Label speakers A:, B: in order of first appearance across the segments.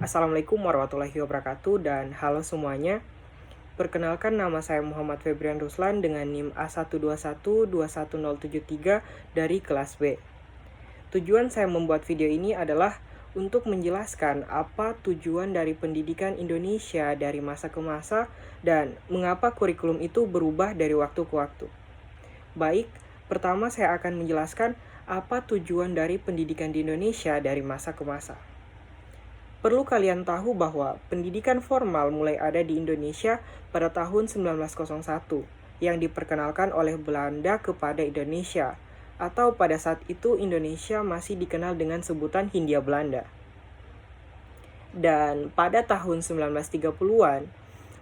A: Assalamualaikum warahmatullahi wabarakatuh dan halo semuanya. Perkenalkan, nama saya Muhammad Febrian Ruslan dengan NIM A121-21073 dari kelas B. Tujuan saya membuat video ini adalah untuk menjelaskan apa tujuan dari pendidikan Indonesia dari masa ke masa dan mengapa kurikulum itu berubah dari waktu ke waktu. Baik, pertama saya akan menjelaskan apa tujuan dari pendidikan di Indonesia dari masa ke masa. Perlu kalian tahu bahwa pendidikan formal mulai ada di Indonesia pada tahun 1901 yang diperkenalkan oleh Belanda kepada Indonesia, atau pada saat itu Indonesia masih dikenal dengan sebutan Hindia Belanda. Dan pada tahun 1930-an,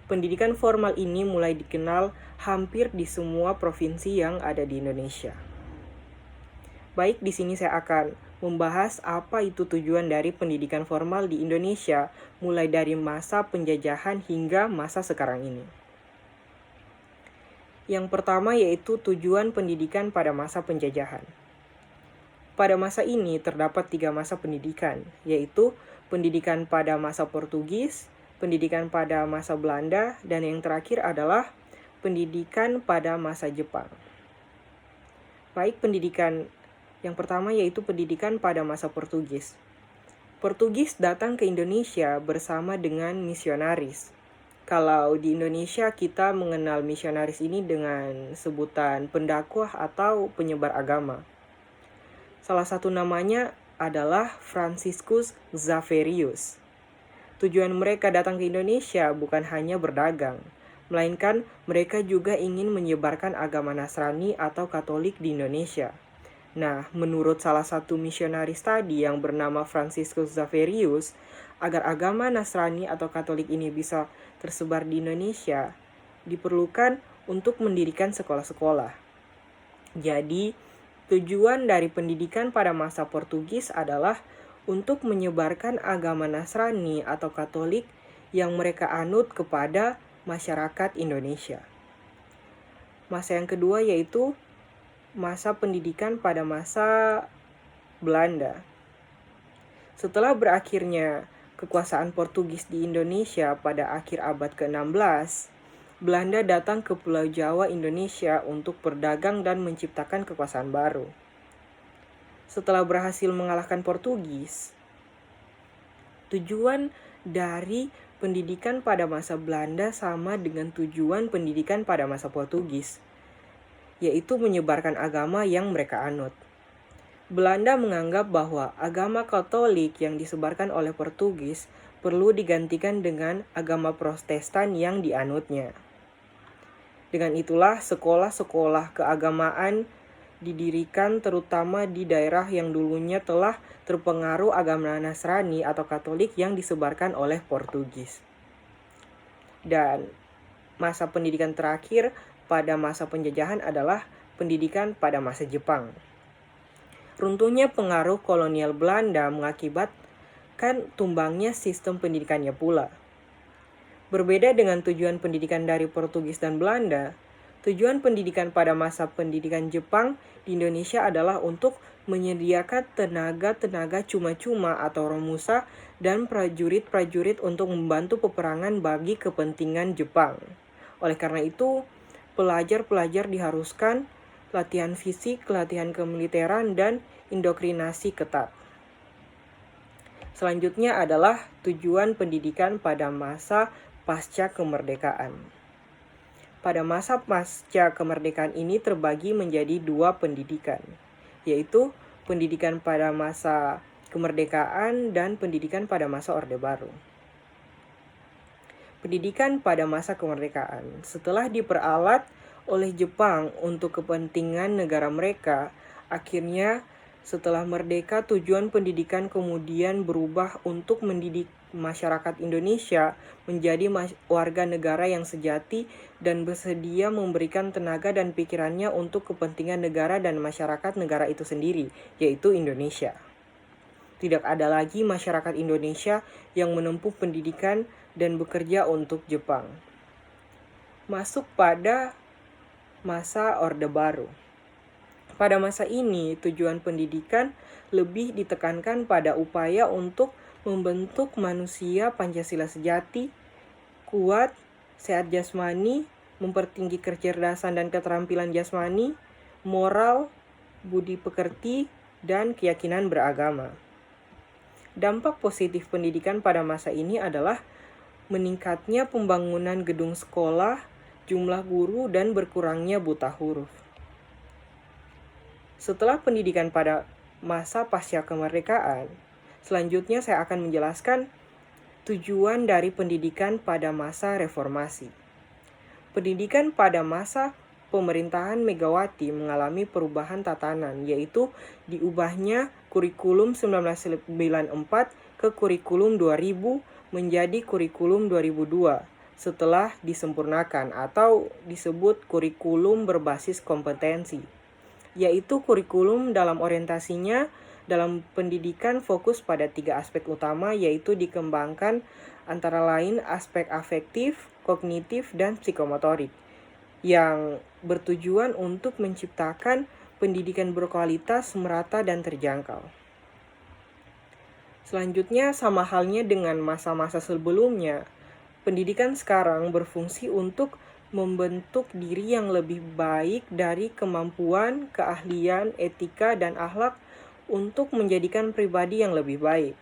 A: pendidikan formal ini mulai dikenal hampir di semua provinsi yang ada di Indonesia. Baik, di sini saya akan membahas apa itu tujuan dari pendidikan formal di Indonesia mulai dari masa penjajahan hingga masa sekarang ini. Yang pertama yaitu tujuan pendidikan pada masa penjajahan. Pada masa ini terdapat 3 masa pendidikan, yaitu pendidikan pada masa Portugis, pendidikan pada masa Belanda, dan yang terakhir adalah pendidikan pada masa Jepang. Baik, pendidikan yang pertama yaitu pendidikan pada masa Portugis. Portugis datang ke Indonesia bersama dengan misionaris. Kalau di Indonesia kita mengenal misionaris ini dengan sebutan pendakwah atau penyebar agama. Salah satu namanya adalah Franciscus Xaverius. Tujuan mereka datang ke Indonesia bukan hanya berdagang, melainkan mereka juga ingin menyebarkan agama Nasrani atau Katolik di Indonesia. Nah, menurut salah satu misionaris tadi yang bernama Franciscus Xaverius, agar agama Nasrani atau Katolik ini bisa tersebar di Indonesia, diperlukan untuk mendirikan sekolah-sekolah. Jadi, tujuan dari pendidikan pada masa Portugis adalah untuk menyebarkan agama Nasrani atau Katolik yang mereka anut kepada masyarakat Indonesia. Masa yang kedua yaitu masa pendidikan pada masa Belanda. Setelah berakhirnya kekuasaan Portugis di Indonesia pada akhir abad ke-16, Belanda datang ke Pulau Jawa, Indonesia untuk berdagang dan menciptakan kekuasaan baru. Setelah berhasil mengalahkan Portugis, tujuan dari pendidikan pada masa Belanda sama dengan tujuan pendidikan pada masa Portugis, yaitu menyebarkan agama yang mereka anut. Belanda menganggap bahwa agama Katolik yang disebarkan oleh Portugis perlu digantikan dengan agama Protestan yang dianutnya. Dengan itulah sekolah-sekolah keagamaan didirikan terutama di daerah yang dulunya telah terpengaruh agama Nasrani atau Katolik yang disebarkan oleh Portugis. Dan masa pendidikan terakhir pada masa penjajahan adalah pendidikan pada masa Jepang. Runtuhnya pengaruh kolonial Belanda mengakibatkan tumbangnya sistem pendidikannya pula. Berbeda dengan tujuan pendidikan dari Portugis dan Belanda, tujuan pendidikan pada masa pendidikan Jepang di Indonesia adalah untuk menyediakan tenaga-tenaga cuma-cuma atau romusa dan prajurit-prajurit untuk membantu peperangan bagi kepentingan Jepang. Oleh karena itu, pelajar-pelajar diharuskan latihan fisik, latihan kemiliteran, dan indoktrinasi ketat. Selanjutnya adalah tujuan pendidikan pada masa pasca kemerdekaan. Pada masa pasca kemerdekaan ini terbagi menjadi 2 pendidikan, yaitu pendidikan pada masa kemerdekaan dan pendidikan pada masa Orde Baru. Pendidikan pada masa kemerdekaan. Setelah diperalat oleh Jepang untuk kepentingan negara mereka, akhirnya setelah merdeka tujuan pendidikan kemudian berubah untuk mendidik masyarakat Indonesia menjadi warga negara yang sejati dan bersedia memberikan tenaga dan pikirannya untuk kepentingan negara dan masyarakat negara itu sendiri, yaitu Indonesia. Tidak ada lagi masyarakat Indonesia yang menempuh pendidikan dan bekerja untuk Jepang. Masuk pada masa Orde Baru. Pada masa ini, tujuan pendidikan lebih ditekankan pada upaya untuk membentuk manusia Pancasila sejati, kuat, sehat jasmani, mempertinggi kecerdasan dan keterampilan jasmani, moral, budi pekerti, dan keyakinan beragama. Dampak positif pendidikan pada masa ini adalah meningkatnya pembangunan gedung sekolah, jumlah guru, dan berkurangnya buta huruf. Setelah pendidikan pada masa pasca kemerdekaan, selanjutnya saya akan menjelaskan tujuan dari pendidikan pada masa reformasi. Pendidikan pada masa pemerintahan Megawati mengalami perubahan tatanan, yaitu diubahnya kurikulum 1994 ke kurikulum 2000 menjadi kurikulum 2002 setelah disempurnakan atau disebut kurikulum berbasis kompetensi, yaitu kurikulum dalam orientasinya dalam pendidikan fokus pada 3 aspek utama, yaitu dikembangkan antara lain aspek afektif, kognitif, dan psikomotorik, yang bertujuan untuk menciptakan pendidikan berkualitas, merata, dan terjangkau. Selanjutnya, sama halnya dengan masa-masa sebelumnya, pendidikan sekarang berfungsi untuk membentuk diri yang lebih baik dari kemampuan, keahlian, etika, dan akhlak untuk menjadikan pribadi yang lebih baik.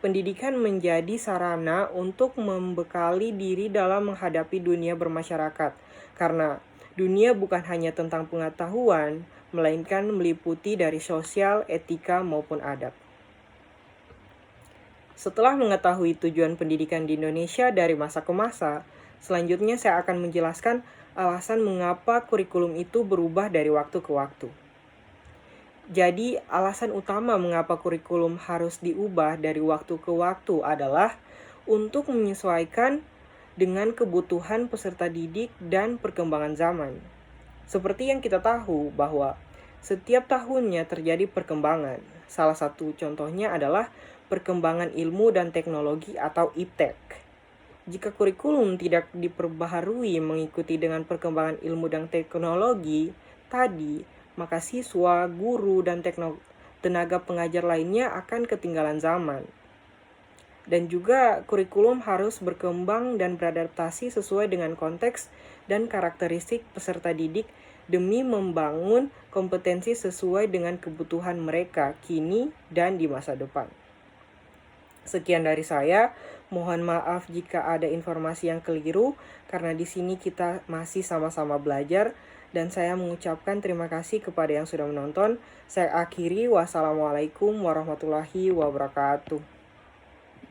A: Pendidikan menjadi sarana untuk membekali diri dalam menghadapi dunia bermasyarakat, karena dunia bukan hanya tentang pengetahuan, melainkan meliputi dari sosial, etika, maupun adab. Setelah mengetahui tujuan pendidikan di Indonesia dari masa ke masa, selanjutnya saya akan menjelaskan alasan mengapa kurikulum itu berubah dari waktu ke waktu. Jadi, alasan utama mengapa kurikulum harus diubah dari waktu ke waktu adalah untuk menyesuaikan dengan kebutuhan peserta didik dan perkembangan zaman. Seperti yang kita tahu bahwa setiap tahunnya terjadi perkembangan. Salah satu contohnya adalah perkembangan ilmu dan teknologi atau iptek. Jika kurikulum tidak diperbaharui mengikuti dengan perkembangan ilmu dan teknologi tadi, maka siswa, guru, dan tenaga pengajar lainnya akan ketinggalan zaman. Dan juga kurikulum harus berkembang dan beradaptasi sesuai dengan konteks dan karakteristik peserta didik demi membangun kompetensi sesuai dengan kebutuhan mereka kini dan di masa depan. Sekian dari saya. Mohon maaf jika ada informasi yang keliru, karena di sini kita masih sama-sama belajar. Dan saya mengucapkan terima kasih kepada yang sudah menonton. Saya akhiri, wassalamualaikum warahmatullahi wabarakatuh.